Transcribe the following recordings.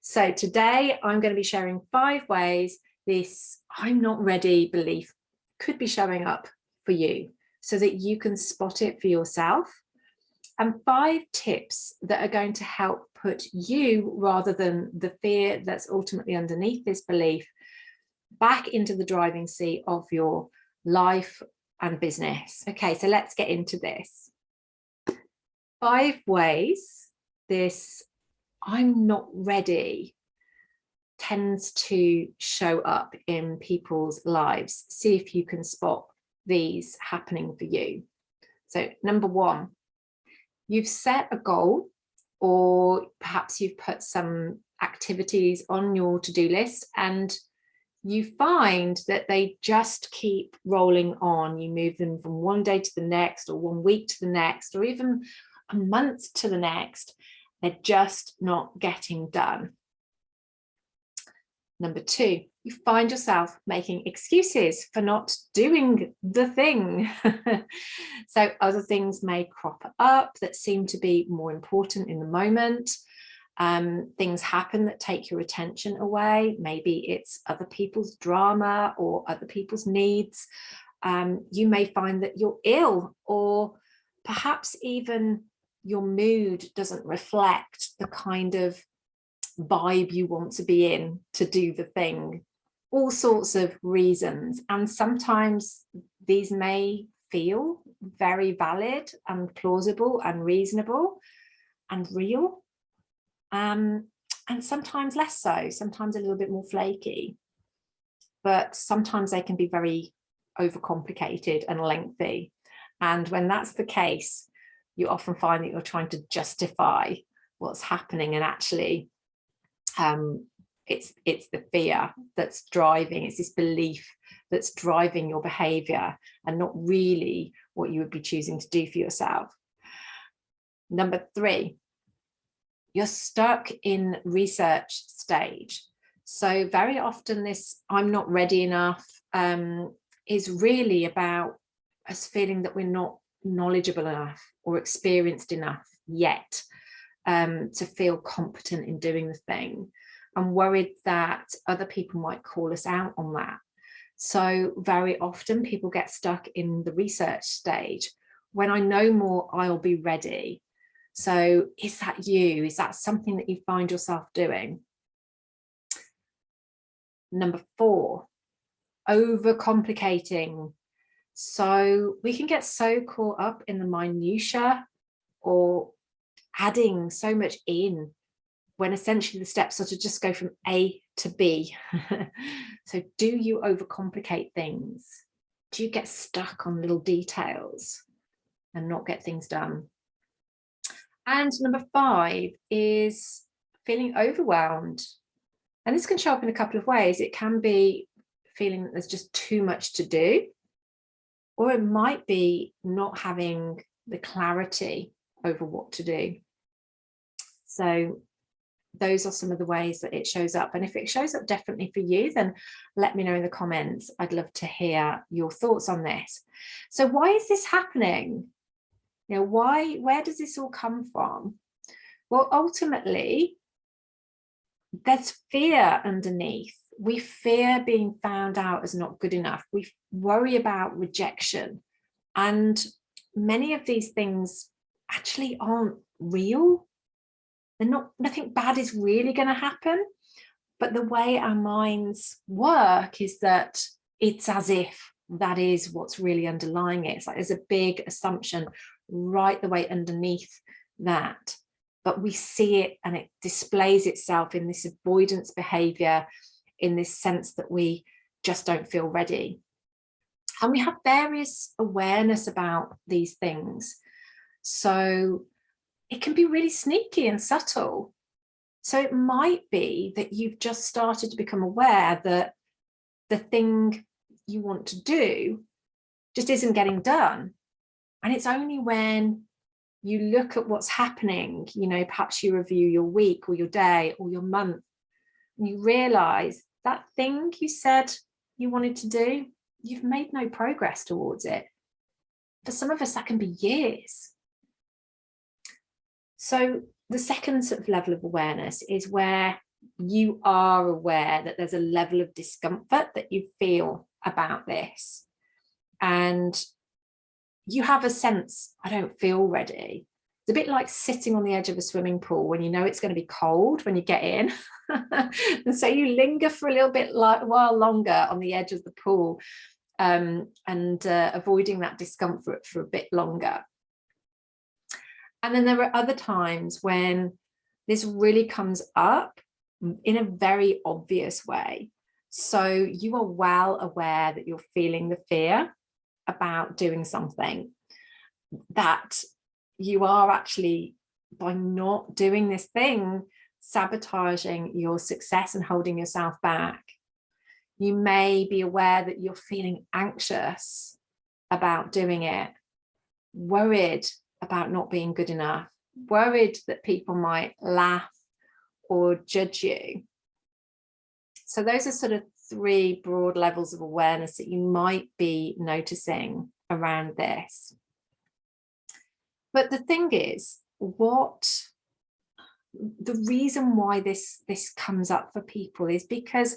So today I'm going to be sharing 5 ways this "I'm not ready" belief could be showing up for you so that you can spot it for yourself, and 5 tips that are going to help put you, rather than the fear that's ultimately underneath this belief, back into the driving seat of your life and business. Okay, so let's get into this. 5 ways this "I'm not ready" tends to show up in people's lives. See if you can spot these happening for you. So number 1, you've set a goal, or perhaps you've put some activities on your to-do list and you find that they just keep rolling on. You move them from one day to the next, or 1 week to the next, or even a month to the next. They're just not getting done. Number 2, you find yourself making excuses for not doing the thing. So other things may crop up that seem to be more important in the moment. Things happen that take your attention away. Maybe it's other people's drama or other people's needs. You may find that you're ill, or perhaps even your mood doesn't reflect the kind of vibe you want to be in to do the thing. All sorts of reasons, and sometimes these may feel very valid and plausible and reasonable and real, and sometimes less so, sometimes a little bit more flaky, but sometimes they can be very overcomplicated and lengthy. And when that's the case, you often find that you're trying to justify what's happening, and actually it's the fear that's driving, it's this belief that's driving your behavior, and not really what you would be choosing to do for yourself. Number 3, you're stuck in research stage. So very often this "I'm not ready enough" is really about us feeling that we're not knowledgeable enough or experienced enough yet to feel competent in doing the thing. I'm worried that other people might call us out on that. So very often people get stuck in the research stage. When I know more, I'll be ready. So is that you? Is that something that you find yourself doing? Number 4, overcomplicating. So we can get so caught up in the minutiae, or adding so much in, when essentially the steps sort of just go from A to B. So do you overcomplicate things? Do you get stuck on little details and not get things done? And number 5 is feeling overwhelmed. And this can show up in a couple of ways. It can be feeling that there's just too much to do, or it might be not having the clarity over what to do. So those are some of the ways that it shows up. And if it shows up differently for you, then let me know in the comments. I'd love to hear your thoughts on this. So why is this happening? You know, where does this all come from? Well, ultimately, there's fear underneath. We fear being found out as not good enough. We worry about rejection. And many of these things actually aren't real. Nothing bad is really going to happen. But the way our minds work is that it's as if that is what's really underlying it. It's like there's a big assumption right the way underneath that. But we see it, and it displays itself in this avoidance behavior, in this sense that we just don't feel ready. And we have various awareness about these things. So it can be really sneaky and subtle. So it might be that you've just started to become aware that the thing you want to do just isn't getting done. And it's only when you look at what's happening, you know, perhaps you review your week or your day or your month, and you realize that thing you said you wanted to do, you've made no progress towards it. For some of us, that can be years. So the second sort of level of awareness is where you are aware that there's a level of discomfort that you feel about this. And you have a sense, I don't feel ready. It's a bit like sitting on the edge of a swimming pool when you know it's going to be cold when you get in. And so you linger for a little bit while longer on the edge of the pool, and avoiding that discomfort for a bit longer. And then there are other times when this really comes up in a very obvious way. So you are well aware that you're feeling the fear about doing something, that you are actually, by not doing this thing, sabotaging your success and holding yourself back. You may be aware that you're feeling anxious about doing it, worried about not being good enough, worried that people might laugh or judge you. So those are sort of 3 broad levels of awareness that you might be noticing around this. But the thing is, the reason why this comes up for people is because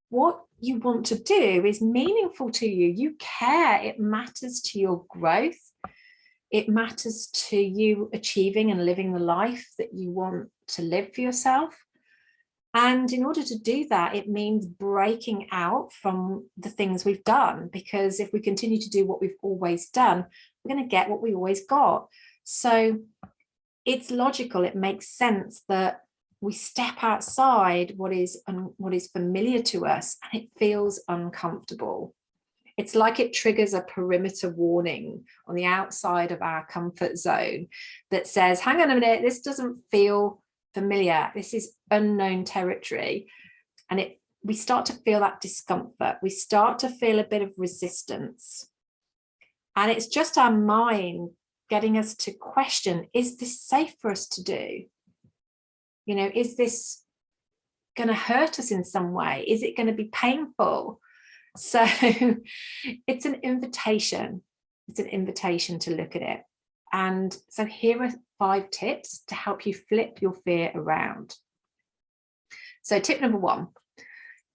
what you want to do is meaningful to you. You care, it matters to your growth. It matters to you achieving and living the life that you want to live for yourself. And in order to do that, it means breaking out from the things we've done, because if we continue to do what we've always done, we're going to get what we always got. So it's logical, it makes sense that we step outside what is familiar to us, and it feels uncomfortable. It's like it triggers a perimeter warning on the outside of our comfort zone that says, hang on a minute, this doesn't feel familiar. This is unknown territory. And we start to feel that discomfort. We start to feel a bit of resistance. And it's just our mind getting us to question, is this safe for us to do? You know, is this going to hurt us in some way? Is it going to be painful? So it's an invitation. It's an invitation to look at it. And so here are 5 tips to help you flip your fear around. So tip number 1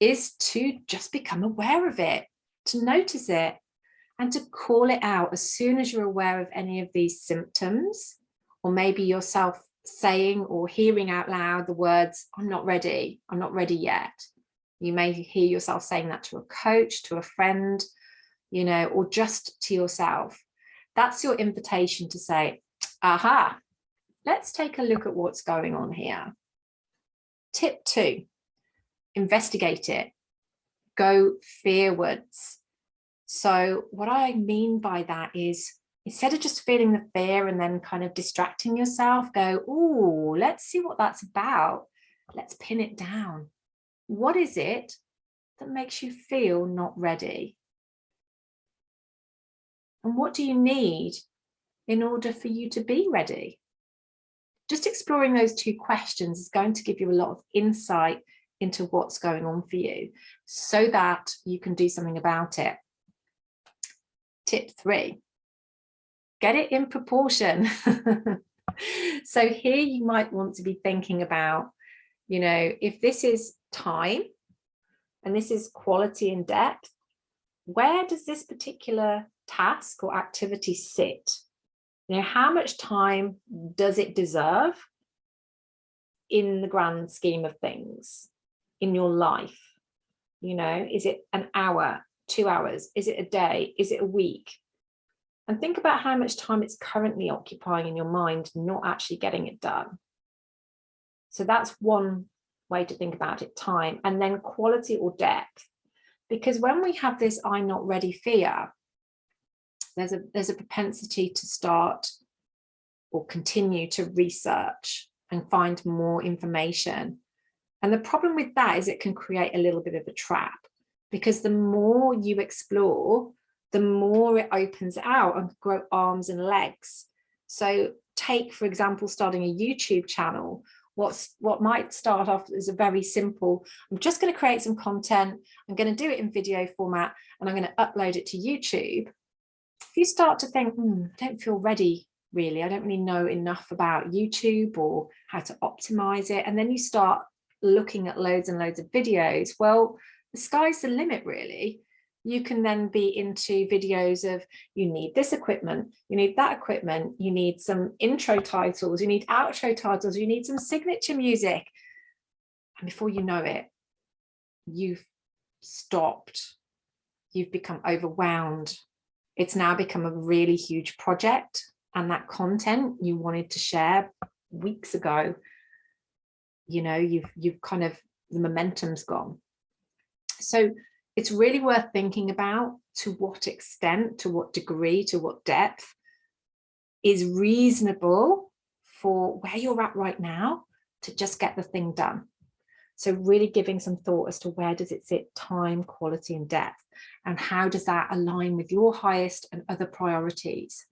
is to just become aware of it, to notice it, and to call it out as soon as you're aware of any of these symptoms, or maybe yourself saying or hearing out loud the words, I'm not ready yet. You may hear yourself saying that to a coach, to a friend, you know, or just to yourself. That's your invitation to say, aha, let's take a look at what's going on here. Tip 2, investigate it. Go fearwards. So what I mean by that is, instead of just feeling the fear and then kind of distracting yourself, go, oh, let's see what that's about. Let's pin it down. What is it that makes you feel not ready? And what do you need in order for you to be ready? Just exploring those 2 questions is going to give you a lot of insight into what's going on for you, so that you can do something about it. Tip 3, get it in proportion. So here you might want to be thinking about, you know, if this is time and this is quality and depth, where does this particular task or activity sit? You know, how much time does it deserve in the grand scheme of things in your life? You know, is it an hour, 2 hours? Is it a day? Is it a week? And think about how much time it's currently occupying in your mind, not actually getting it done. So that's one way to think about it, time. And then quality or depth. Because when we have this I'm not ready fear, there's a propensity to start or continue to research and find more information. And the problem with that is it can create a little bit of a trap, because the more you explore, the more it opens out and grow arms and legs. So take, for example, starting a YouTube channel. What might start off as a very simple, I'm just going to create some content, I'm going to do it in video format, and I'm going to upload it to YouTube. If you start to think, I don't feel ready, really, I don't really know enough about YouTube or how to optimize it, and then you start looking at loads and loads of videos, well, the sky's the limit, really. You can then be into videos of, you need this equipment, you need that equipment, you need some intro titles, you need outro titles, you need some signature music. And before you know it, you've stopped, you've become overwhelmed. It's now become a really huge project, and that content you wanted to share weeks ago, you know, you've kind of, the momentum's gone. So it's really worth thinking about to what extent, to what degree, to what depth is reasonable for where you're at right now to just get the thing done. So really giving some thought as to where does it sit, time, quality, and depth, and how does that align with your highest and other priorities?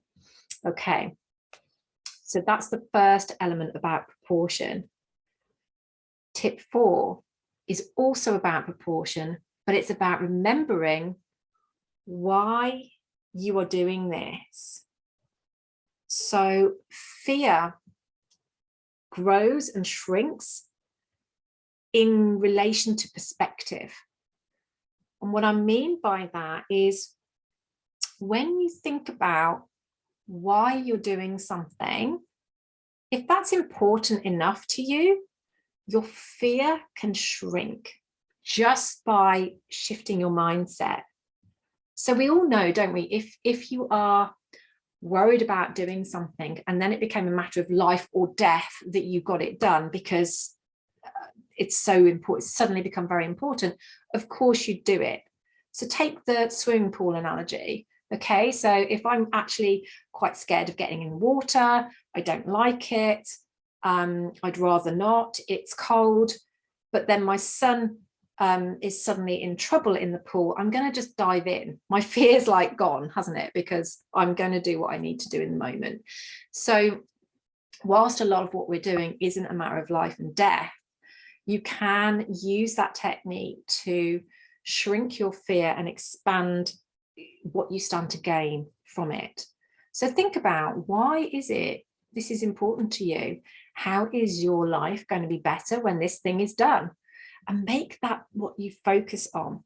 Okay, so that's the first element about proportion. Tip 4 is also about proportion, but it's about remembering why you are doing this. So fear grows and shrinks in relation to perspective. And what I mean by that is, when you think about why you're doing something, if that's important enough to you, your fear can shrink just by shifting your mindset. So we all know, don't we, if you are worried about doing something and then it became a matter of life or death that you got it done because it's so important, it's suddenly become very important, of course you'd do it. So take the swimming pool analogy. Okay, so if I'm actually quite scared of getting in the water, I don't like it, I'd rather not, it's cold, but then my son is suddenly in trouble in the pool, I'm going to just dive in. My fear's like gone, hasn't it? Because I'm going to do what I need to do in the moment. So whilst a lot of what we're doing isn't a matter of life and death, you can use that technique to shrink your fear and expand what you stand to gain from it. So think about, why is it this is important to you? How is your life going to be better when this thing is done? And make that what you focus on.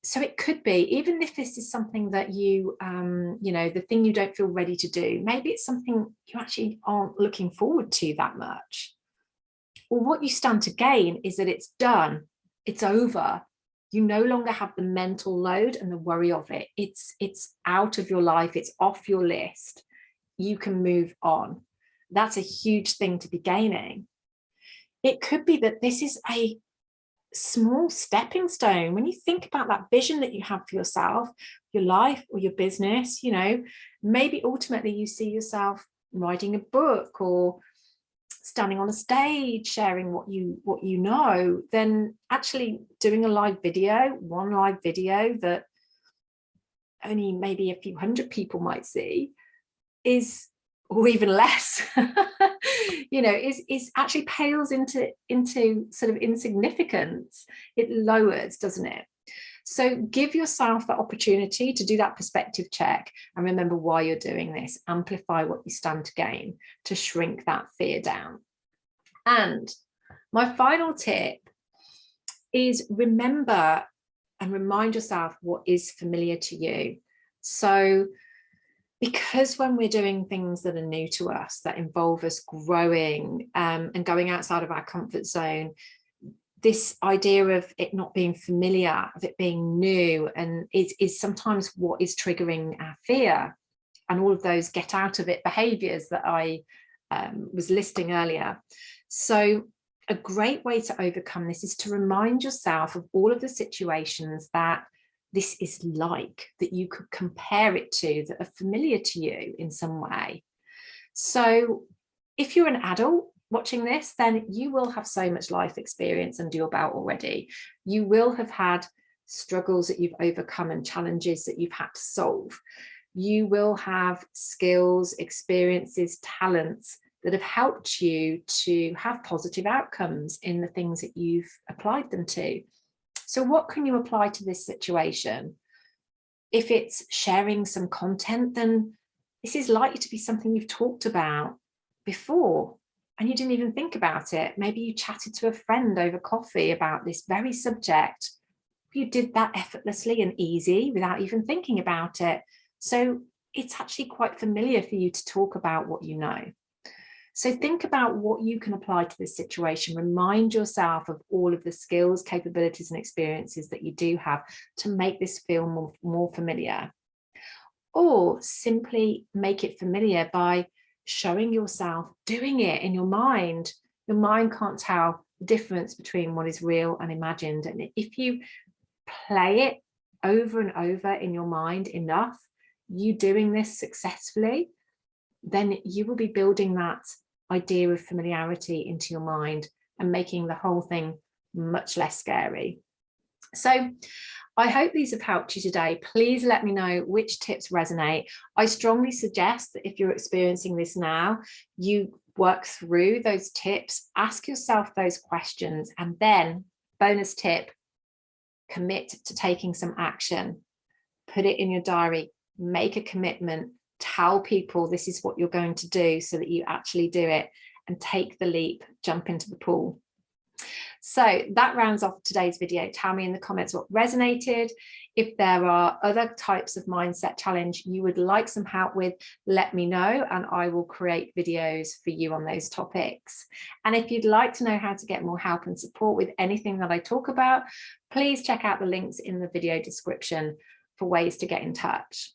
So it could be, even if this is something that you, you know, the thing you don't feel ready to do, maybe it's something you actually aren't looking forward to that much. Or what you stand to gain is that it's done, it's over. You no longer have the mental load and the worry of it. It's out of your life, it's off your list. You can move on. That's a huge thing to be gaining. It could be that this is a small stepping stone. When you think about that vision that you have for yourself, your life or your business, you know, maybe ultimately you see yourself writing a book or standing on a stage, sharing what you know, then actually doing a live video, one live video that only maybe a few hundred people might see is, or even less, you know, is actually pales into sort of insignificance. It lowers, doesn't it? So give yourself that opportunity to do that perspective check and remember why you're doing this. Amplify what you stand to gain to shrink that fear down. And my final tip is remember and remind yourself what is familiar to you. So because when we're doing things that are new to us, that involve us growing and going outside of our comfort zone, this idea of it not being familiar, of it being new, and is sometimes what is triggering our fear and all of those get out of it behaviors that I was listing earlier. So a great way to overcome this is to remind yourself of all of the situations that this is like, that you could compare it to, that are familiar to you in some way. So if you're an adult watching this, then you will have so much life experience under your belt already. You will have had struggles that you've overcome and challenges that you've had to solve. You will have skills, experiences, talents that have helped you to have positive outcomes in the things that you've applied them to. So what can you apply to this situation? If it's sharing some content, then this is likely to be something you've talked about before. and you didn't even think about it. Maybe you chatted to a friend over coffee about this very subject. You did that effortlessly and easy without even thinking about it. So it's actually quite familiar for you to talk about what you know. So think about what you can apply to this situation. Remind yourself of all of the skills, capabilities, and experiences that you do have to make this feel more familiar. Or simply make it familiar by showing yourself doing it in your mind. Your mind can't tell the difference between what is real and imagined. And if you play it over and over in your mind enough, you doing this successfully, then you will be building that idea of familiarity into your mind and making the whole thing much less scary. So I hope these have helped you today. Please let me know which tips resonate. I strongly suggest that if you're experiencing this now, you work through those tips, ask yourself those questions, and then, bonus tip, commit to taking some action. Put it in your diary, make a commitment, tell people this is what you're going to do so that you actually do it, and take the leap, jump into the pool. So that rounds off today's video. Tell me in the comments what resonated. If there are other types of mindset challenge you would like some help with, let me know and I will create videos for you on those topics. And if you'd like to know how to get more help and support with anything that I talk about, please check out the links in the video description for ways to get in touch.